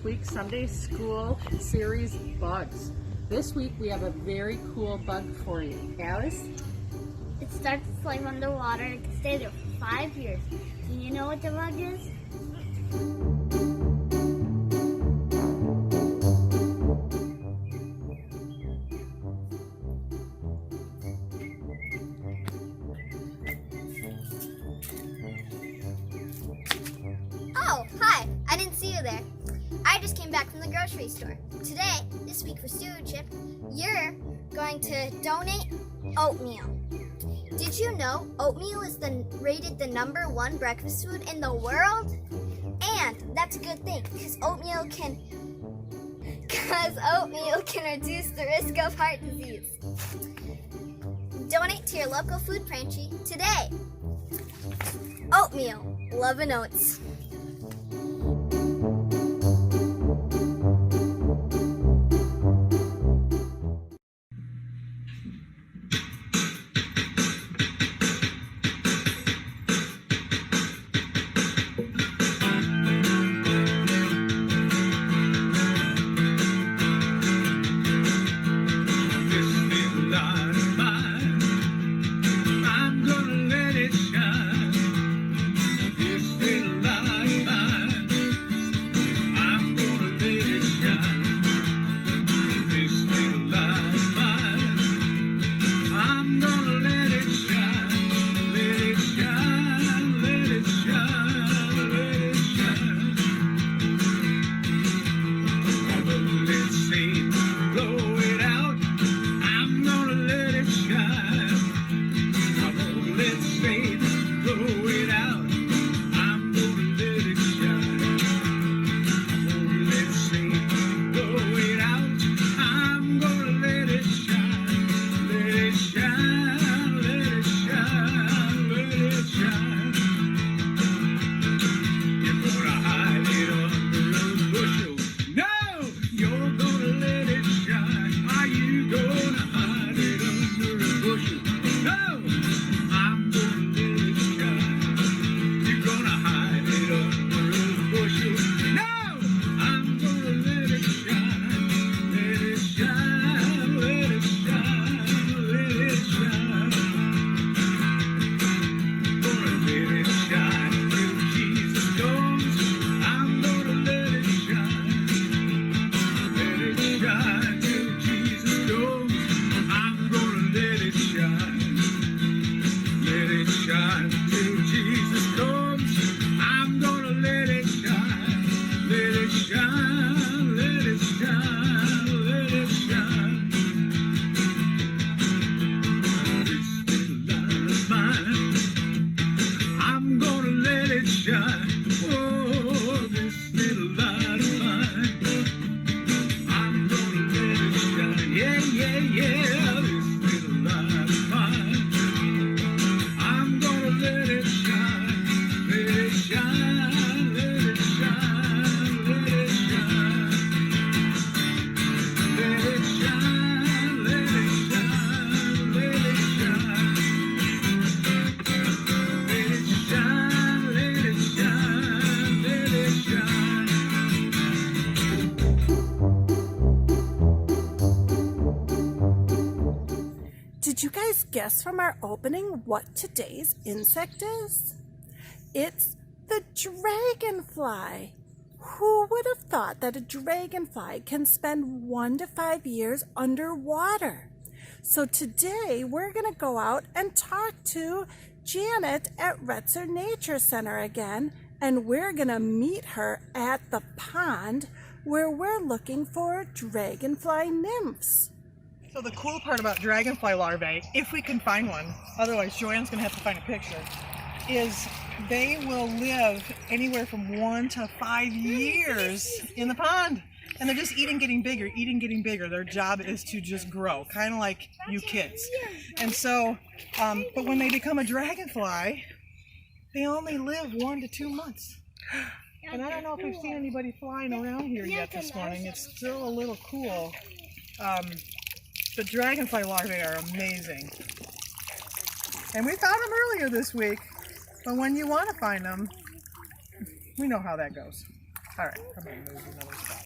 week's Sunday School series bugs. This week we have a very cool bug for you. Alice? It starts its life underwater and can stay there for 5 years. Do you know what the bug is? Oh, hi. I didn't see you there. I just came back from the grocery store. Today, this week for stewardship, you're going to donate oatmeal. Did you know oatmeal is rated the #1 breakfast food in the world? And that's a good thing because oatmeal can reduce the risk of heart disease. Donate to your local food pantry today. Oatmeal, love and oats. Did you guys guess from our opening what today's insect is? It's the dragonfly. Who would have thought that a dragonfly can spend 1 to 5 years underwater? So today we're going to go out and talk to Janet at Retzer Nature Center again, and we're going to meet her at the pond where we're looking for dragonfly nymphs. So the cool part about dragonfly larvae, if we can find one, otherwise Joanne's going to have to find a picture, is they will live anywhere from 1 to 5 years in the pond. And they're just eating, getting bigger. Their job is to just grow, kind of like you kids. And so, but when they become a dragonfly, they only live 1 to 2 months. And I don't know if we've seen anybody flying around here yet this morning. It's still a little cool. The dragonfly larvae are amazing. And we found them earlier this week, but when you want to find them, we know how that goes. All right, I'm going to move another spot.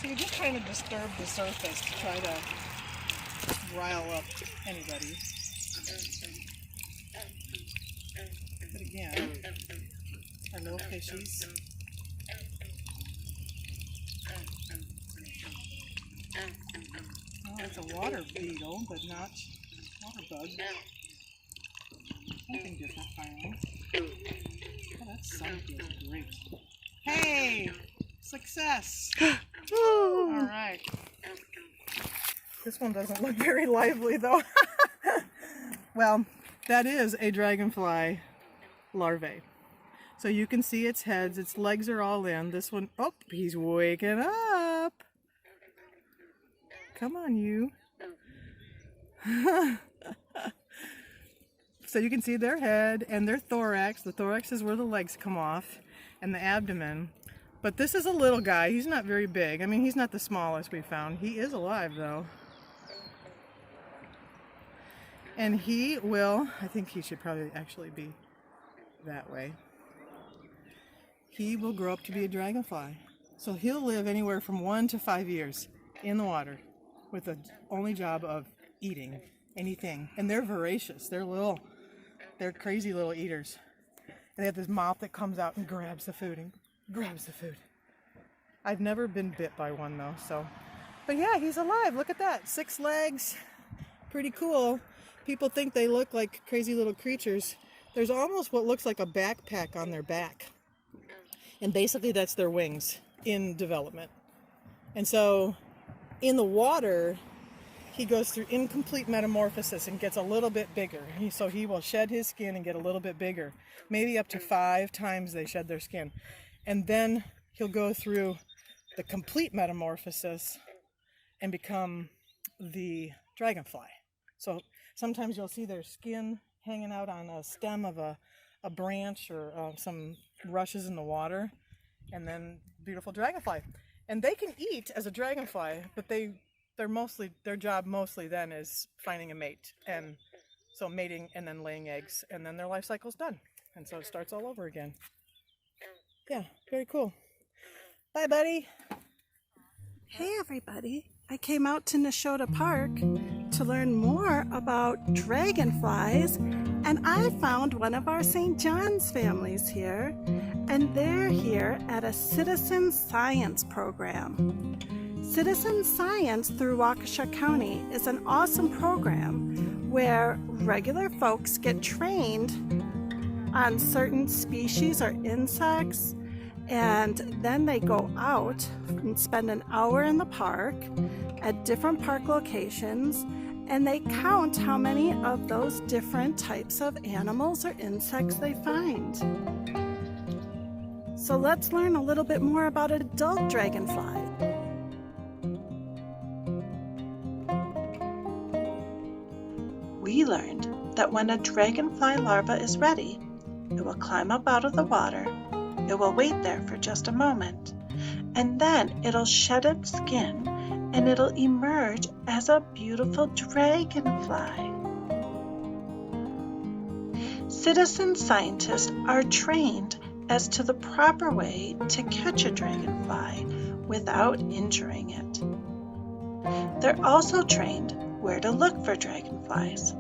So you just kind of disturb the surface to try to rile up anybody. But again, our little fishies. Oh, it's a water beetle, but not water bug. Something different finally. Oh, that sun feels great. Hey! Success! Alright. This one doesn't look very lively though. Well, that is a dragonfly larvae. So you can see its heads, its legs are all in. This one, oh, he's waking up. Come on, you. So you can see their head and their thorax. The thorax is where the legs come off, and the abdomen. But this is a little guy. He's not very big. I mean, he's not the smallest we found. He is alive, though. And he will, I think he should probably actually be that way. He will grow up to be a dragonfly. So he'll live anywhere from 1 to 5 years in the water with the only job of eating anything. And they're voracious. They're crazy little eaters. And they have this mouth that comes out and grabs the food. I've never been bit by one though, so. But yeah, he's alive. Look at that. 6 legs. Pretty cool. People think they look like crazy little creatures. There's almost what looks like a backpack on their back. And basically that's their wings in development. And so in the water, he goes through incomplete metamorphosis and gets a little bit bigger. So he will shed his skin and get a little bit bigger. Maybe up to 5 times they shed their skin. And then he'll go through the complete metamorphosis and become the dragonfly. So sometimes you'll see their skin hanging out on a stem of a branch or some rushes in the water, and then beautiful dragonfly. And they can eat as a dragonfly, but their job mostly then is finding a mate, and so mating and then laying eggs, and then their life cycle's done, and so it starts all over again. Yeah, very cool. Bye, buddy. Hey everybody, I came out to Neshota Park to learn more about dragonflies, and I found one of our St. John's families here, and they're here at a citizen science program. Citizen Science through Waukesha County is an awesome program where regular folks get trained on certain species or insects, and then they go out and spend an hour in the park at different park locations, and they count how many of those different types of animals or insects they find. So let's learn a little bit more about adult dragonfly. We learned that when a dragonfly larva is ready, it will climb up out of the water, it will wait there for just a moment, and then it'll shed its skin and it'll emerge as a beautiful dragonfly. Citizen scientists are trained as to the proper way to catch a dragonfly without injuring it. They're also trained where to look for dragonflies.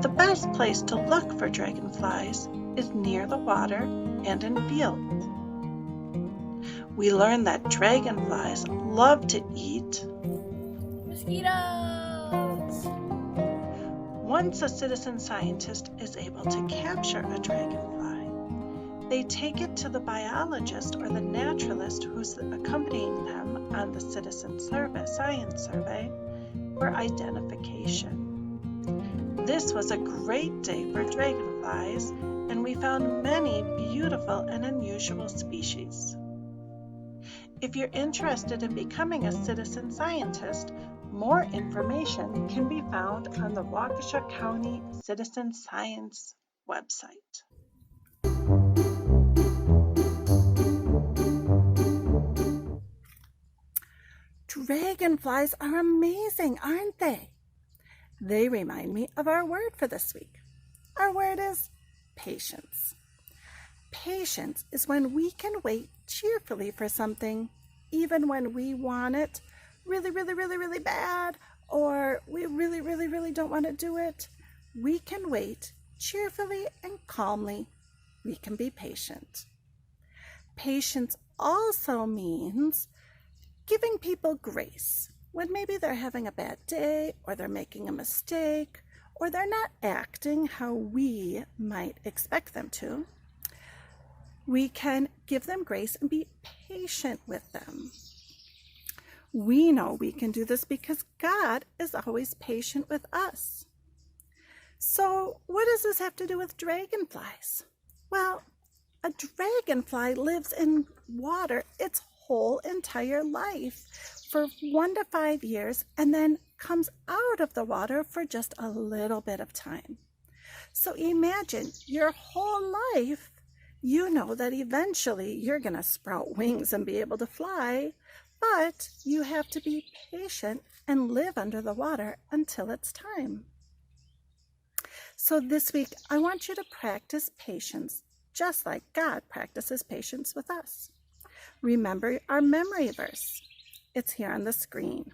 The best place to look for dragonflies is near the water and in fields. We learned that dragonflies love to eat Mosquitoes! Once a citizen scientist is able to capture a dragonfly, they take it to the biologist or the naturalist who's accompanying them on the citizen science survey for identification. This was a great day for dragonflies, and we found many beautiful and unusual species. If you're interested in becoming a citizen scientist, more information can be found on the Waukesha County Citizen Science website. Dragonflies are amazing, aren't they? They remind me of our word for this week, Our word is patience. Patience is when we can wait cheerfully for something, even when we want it really, really, really, really bad, or we really, really, really don't want to do it. We can wait cheerfully and calmly. We can be patient. Patience also means giving people grace when maybe they're having a bad day, or they're making a mistake, or they're not acting how we might expect them to. We can give them grace and be patient with them. We know we can do this because God is always patient with us. So what does this have to do with dragonflies? Well, a dragonfly lives in water its whole entire life for 1 to 5 years, and then comes out of the water for just a little bit of time. So imagine your whole life, you know that eventually you're going to sprout wings and be able to fly, but you have to be patient and live under the water until it's time. So this week, I want you to practice patience just like God practices patience with us. Remember our memory verse. It's here on the screen.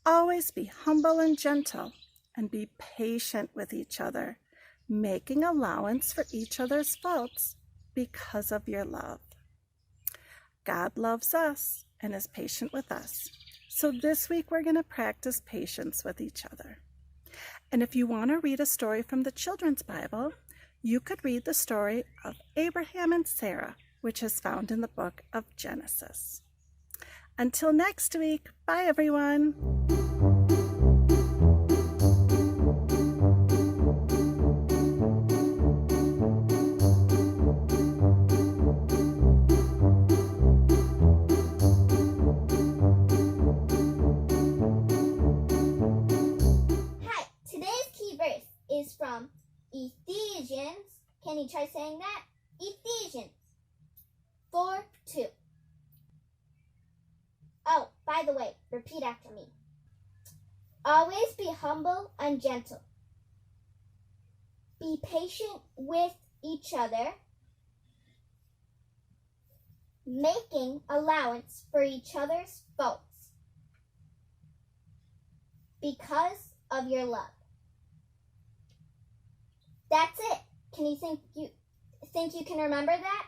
Always be humble and gentle, and be patient with each other, making allowance for each other's faults because of your love. God loves us and is patient with us. So this week we're going to practice patience with each other. And if you want to read a story from the Children's Bible, you could read the story of Abraham and Sarah, which is found in the book of Genesis. Until next week, bye everyone. Hi, today's key verse is from Ephesians. Can you try saying that? Ephesians 4:2. Oh, by the way, repeat after me. Always be humble and gentle. Be patient with each other, making allowance for each other's faults because of your love. That's it. Can you think you can remember that?